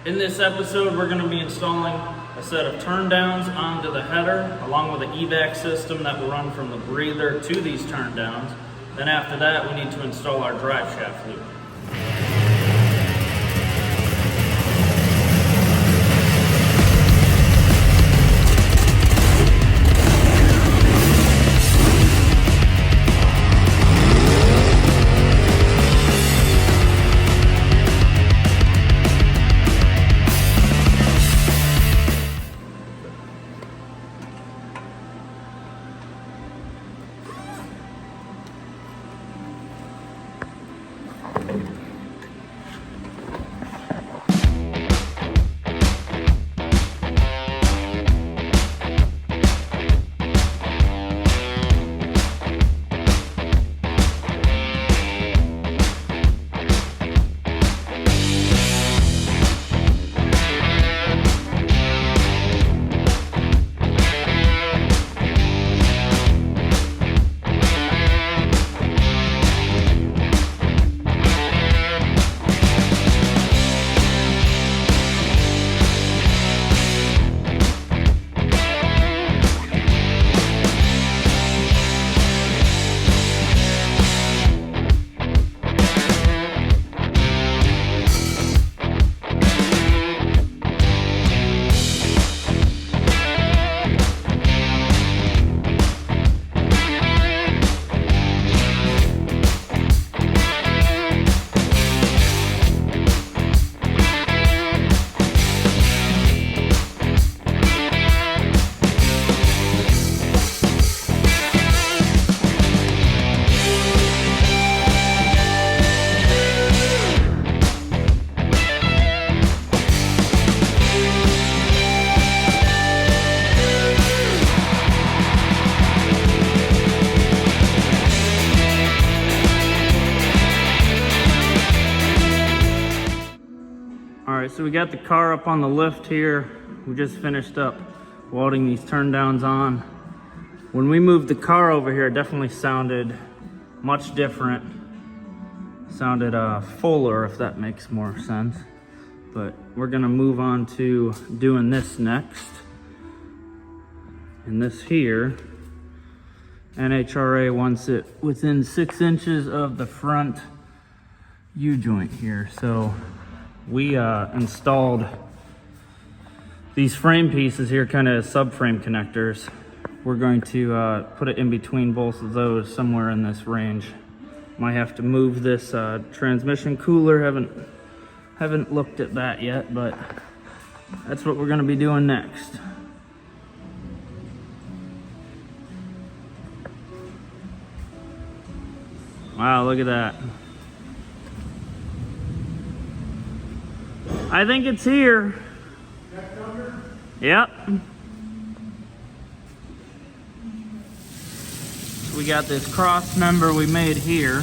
In this episode, we're going to be installing a set of turndowns onto the header, along with an Evac system that will run from the breather to these turndowns. Then after that, we need to install our drive shaft loop. Alright, so we got the car up on the lift here. We just finished up welding these turndowns on. When we moved the car over here, it definitely sounded much different. Sounded fuller, if that makes more sense. But we're gonna move on to doing this next. And this here, NHRA wants it within 6 inches of the front U-joint here. So we installed these frame pieces here, kind of subframe connectors. We're going to put it in between both of those, somewhere in this range. Might have to move this transmission cooler. Haven't looked at that yet, but that's what we're going to be doing next. Wow, look at that. I think it's here. Yep. So we got this cross member we made here.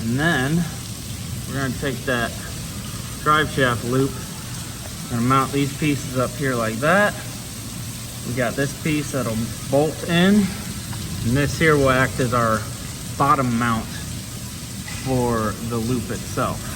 And then we're gonna take that drive shaft loop. Gonna mount these pieces up here like that. We got this piece that'll bolt in. And this here will act as our bottom mount for the loop itself.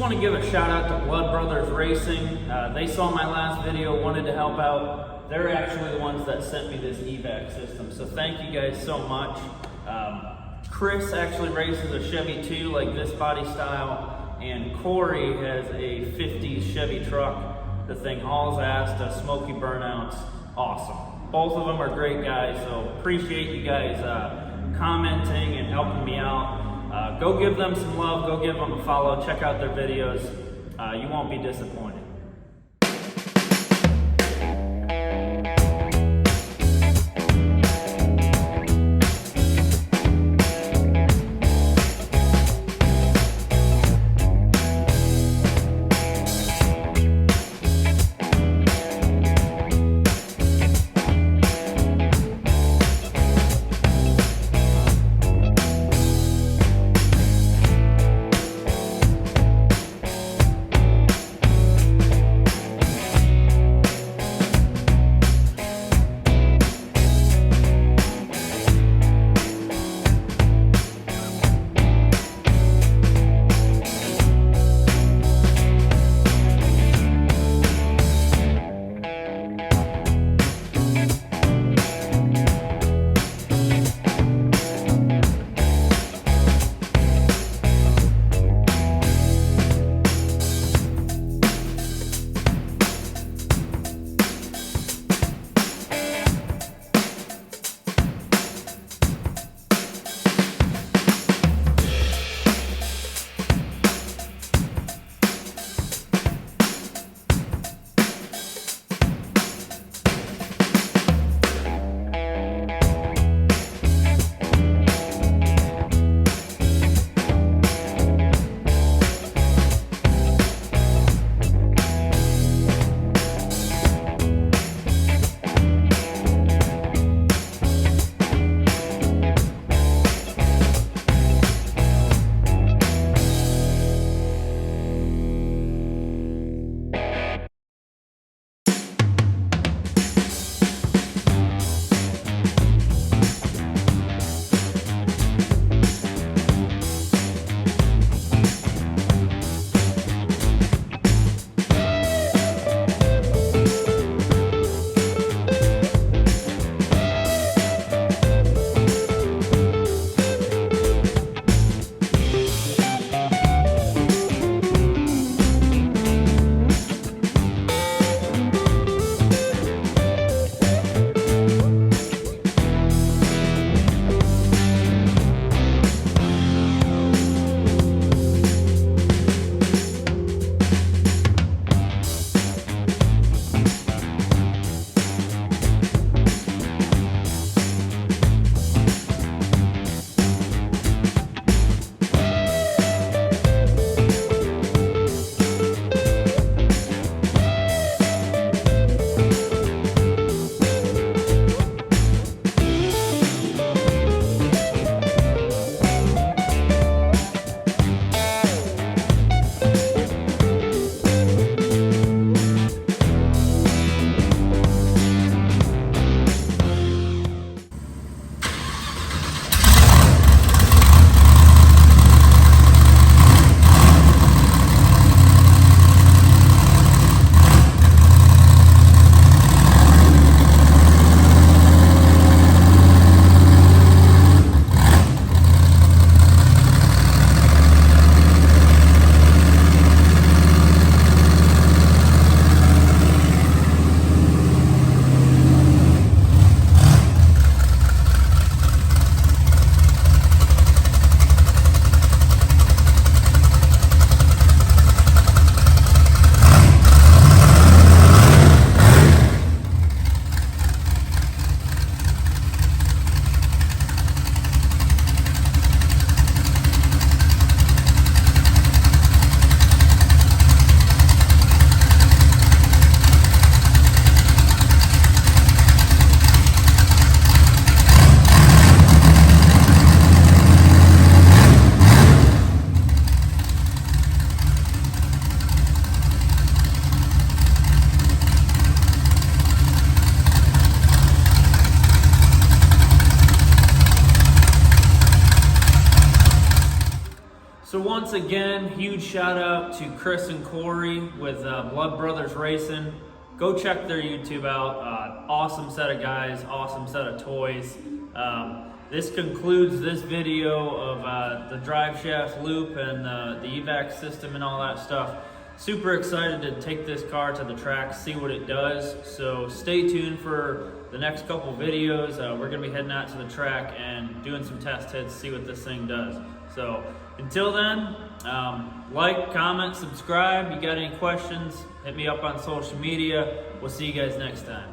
want to give a shout out to Blood Brothers Racing. They saw my last video, wanted to help out. They're actually the ones that sent me this Evac system, so thank you guys so much. Chris actually races a Chevy 2 like this body style, and Corey has a 50s Chevy truck. The thing hauls ass, does smoky burnouts, awesome. Both of them are great guys, so appreciate you guys commenting and helping me out. Go give them some love, go give them a follow, check out their videos. You won't be disappointed. once again, huge shout out to Chris and Corey with Blood Brothers Racing. Go check their YouTube out. Awesome set of guys, awesome set of toys. This concludes this video of the drive shaft loop and the Evac system and all that stuff. Super excited to take this car to the track, see what it does. So stay tuned for the next couple videos. We're gonna be heading out to the track and doing some test hits, see what this thing does. So until then, like, comment, subscribe. You got any questions, hit me up on social media. We'll see you guys next time.